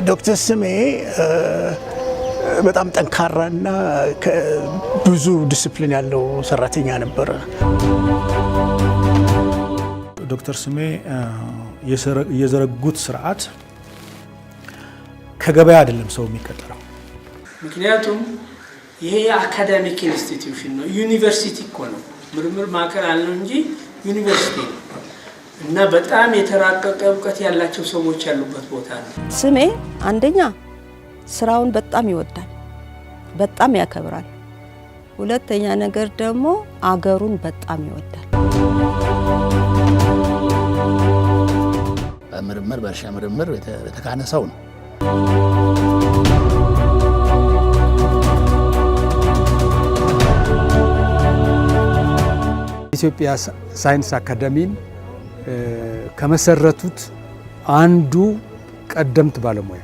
ዶክተር ስሜ በጣም ጠንካራና ብዙ ዲሲፕሊን ያለው ሰራተኛ ነበር። ዶክተር ስሜ የዘረጉት ስርዓት ከገበያ አይደለም ሰው የሚቀጠረው። ምክንያቱም ይሄ የአካዳሚክ ኢንስቲትዩሽን ነው፣ ዩኒቨርሲቲ እኮ ነው። ምርምር ማዕከል አለው እንጂ ዩኒቨርሲቲ ነው እና በጣም የተራቀቀ እውቀት ያላቸው ሰዎች ያሉበት ቦታ ነው። ስሜ አንደኛ ስራውን በጣም ይወዳል፣ በጣም ያከብራል። ሁለተኛ ነገር ደግሞ አገሩን በጣም ይወዳል። በምርምር በእርሻ ምርምር የተካነ ሰው ነው። ኢትዮጵያ ሳይንስ አካዳሚን ከመሰረቱት አንዱ ቀደምት ባለሙያ